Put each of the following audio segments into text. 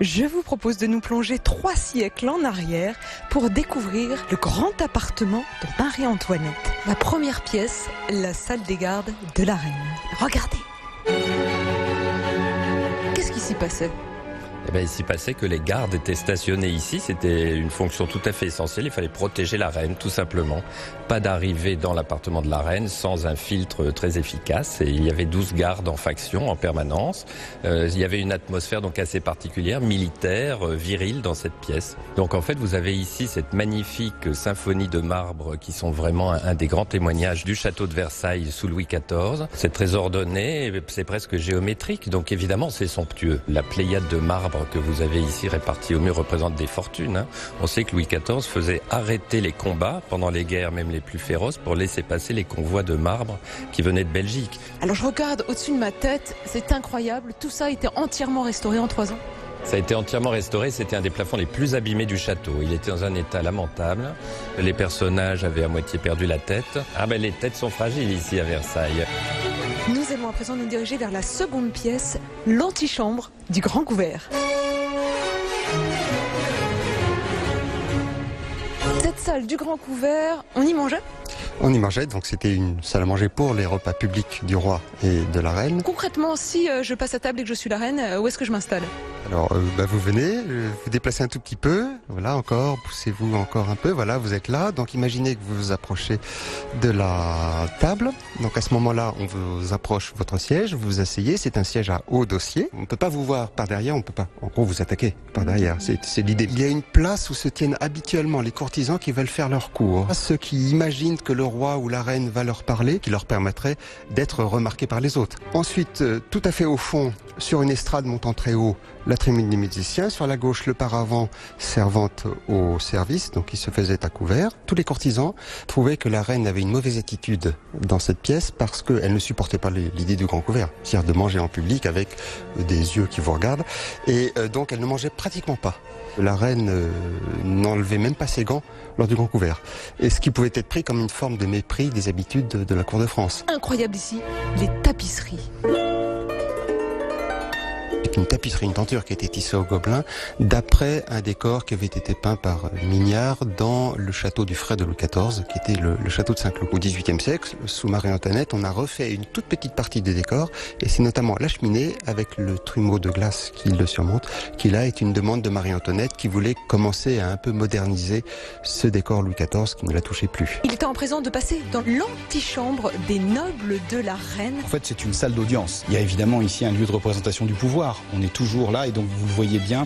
Je vous propose de nous plonger 3 siècles en arrière pour découvrir le grand appartement de Marie-Antoinette. La première pièce, la salle des gardes de la reine. Regardez. Qu'est-ce qui s'y passait ? Il s'y passait que les gardes étaient stationnés ici. C'était une fonction tout à fait essentielle. Il fallait protéger la reine, tout simplement. Pas d'arrivée dans l'appartement de la reine sans un filtre très efficace. Et il y avait 12 gardes en faction, en permanence. Il y avait une atmosphère donc assez particulière, militaire, virile dans cette pièce. Donc en fait, vous avez ici cette magnifique symphonie de marbre qui sont vraiment un des grands témoignages du château de Versailles sous Louis XIV. C'est très ordonné, c'est presque géométrique. Donc évidemment, c'est somptueux. La pléiade de marbre que vous avez ici répartis au mur représente des fortunes. On sait que Louis XIV faisait arrêter les combats pendant les guerres, même les plus féroces, pour laisser passer les convois de marbre qui venaient de Belgique. Alors je regarde au-dessus de ma tête, c'est incroyable, tout ça a été entièrement restauré en 3 ans. Ça a été entièrement restauré, c'était un des plafonds les plus abîmés du château. Il était dans un état lamentable, les personnages avaient à moitié perdu la tête. Les têtes sont fragiles ici à Versailles. Nous allons à présent nous diriger vers la seconde pièce, l'antichambre du Grand Couvert. Cette salle du Grand Couvert, on y mangeait ? On y mangeait, donc c'était une salle à manger pour les repas publics du roi et de la reine. Concrètement, si je passe à table et que je suis la reine, où est-ce que je m'installe ? Alors, vous venez, vous déplacez un tout petit peu, voilà, encore, poussez-vous encore un peu, voilà, vous êtes là. Donc imaginez que vous vous approchez de la table. Donc à ce moment-là, on vous approche votre siège, vous vous asseyez, c'est un siège à haut dossier. On ne peut pas vous voir par derrière, on ne peut pas, en gros, vous attaquer par derrière, c'est l'idée. Il y a une place où se tiennent habituellement les courtisans qui veulent faire leur cour. Ceux qui imaginent que le roi ou la reine va leur parler, qui leur permettrait d'être remarqués par les autres. Ensuite, tout à fait au fond, sur une estrade montant très haut, la tribune des musiciens. Sur la gauche, le paravent servante au service, donc qui se faisait à couvert. Tous les courtisans trouvaient que la reine avait une mauvaise attitude dans cette pièce parce qu'elle ne supportait pas l'idée du grand couvert, c'est-à-dire de manger en public avec des yeux qui vous regardent. Et donc, elle ne mangeait pratiquement pas. La reine n'enlevait même pas ses gants lors du grand couvert. Et ce qui pouvait être pris comme une forme de mépris des habitudes de la cour de France. Incroyable ici, les tapisseries. Une tapisserie, une tenture qui a été tissée au Gobelin d'après un décor qui avait été peint par Mignard dans le château du frère de Louis XIV, qui était le château de Saint-Cloud. Au XVIIIe siècle, sous Marie-Antoinette, on a refait une toute petite partie des décors, et c'est notamment la cheminée avec le trumeau de glace qui le surmonte, qui là est une demande de Marie-Antoinette qui voulait commencer à un peu moderniser ce décor Louis XIV qui ne la touchait plus. Il était en présent de passer dans l'antichambre des nobles de la reine. En fait, c'est une salle d'audience. Il y a évidemment ici un lieu de représentation du pouvoir. On est toujours là et donc vous le voyez bien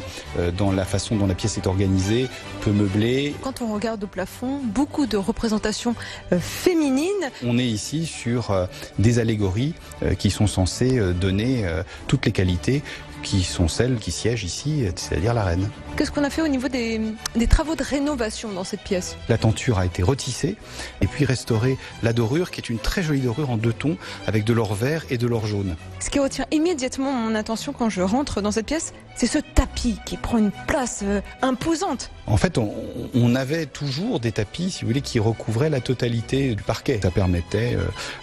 dans la façon dont la pièce est organisée, peu meublée. Quand on regarde au plafond, beaucoup de représentations féminines. On est ici sur des allégories qui sont censées donner toutes les qualités qui sont celles qui siègent ici, c'est-à-dire la reine. Qu'est-ce qu'on a fait au niveau des travaux de rénovation dans cette pièce ? La tenture a été retissée et puis restaurée la dorure qui est une très jolie dorure en 2 tons avec de l'or vert et de l'or jaune. Ce qui retient immédiatement mon attention quand je rentre dans cette pièce, c'est ce tapis qui prend une place imposante. En fait, on avait toujours des tapis, si vous voulez, qui recouvraient la totalité du parquet. Ça permettait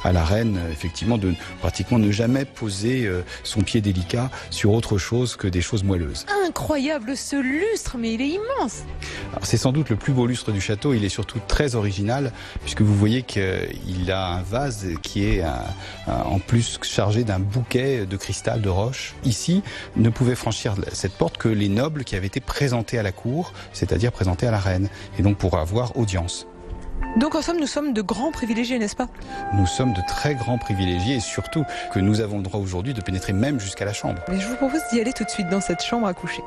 à la reine, effectivement, de pratiquement ne jamais poser son pied délicat sur autre chose que des choses moelleuses. Incroyable ce lustre, mais il est immense. Alors, c'est sans doute le plus beau lustre du château. Il est surtout très original, puisque vous voyez qu'il a un vase qui est en plus chargé d'un bouquet de cristal, de roche. Ici, ne pouvaient franchir cette porte que les nobles qui avaient été présentés à la cour, c'est-à-dire présentés à la reine, et donc pour avoir audience. Donc en somme, nous sommes de grands privilégiés, n'est-ce pas ? Nous sommes de très grands privilégiés et surtout que nous avons le droit aujourd'hui de pénétrer même jusqu'à la chambre. Mais je vous propose d'y aller tout de suite dans cette chambre à coucher.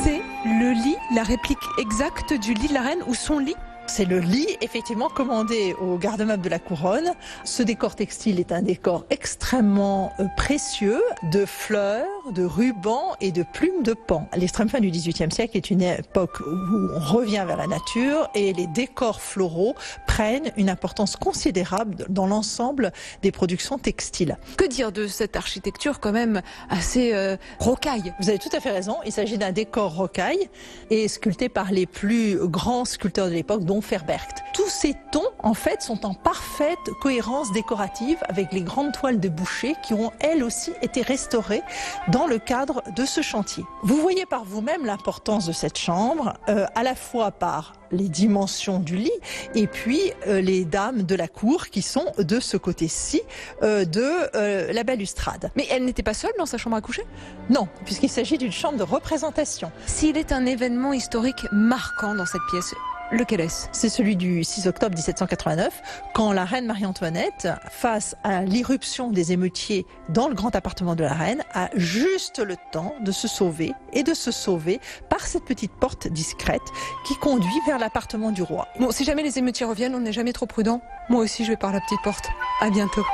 C'est le lit, la réplique exacte du lit de la reine ou son lit ? C'est le lit, effectivement, commandé au garde-meuble de la couronne. Ce décor textile est un décor extrêmement précieux, de fleurs, de rubans et de plumes de paon. L'extrême fin du XVIIIe siècle est une époque où on revient vers la nature et les décors floraux prennent une importance considérable dans l'ensemble des productions textiles. Que dire de cette architecture quand même assez rocaille? Vous avez tout à fait raison, il s'agit d'un décor rocaille et sculpté par les plus grands sculpteurs de l'époque, dont Verbergt. Tous ces tons, en fait, sont en parfaite cohérence décorative avec les grandes toiles de Boucher qui ont, elles aussi, été restaurées dans le cadre de ce chantier. Vous voyez par vous-même l'importance de cette chambre, à la fois par les dimensions du lit et puis les dames de la cour qui sont de ce côté-ci de la balustrade. Mais elle n'était pas seule dans sa chambre à coucher? Non, puisqu'il s'agit d'une chambre de représentation. S'il est un événement historique marquant dans cette pièce, lequel est-ce? C'est celui du 6 octobre 1789, quand la reine Marie-Antoinette, face à l'irruption des émeutiers dans le grand appartement de la reine, a juste le temps de se sauver et de se sauver par cette petite porte discrète qui conduit vers l'appartement du roi. Bon, si jamais les émeutiers reviennent, on n'est jamais trop prudent. Moi aussi, je vais par la petite porte. À bientôt.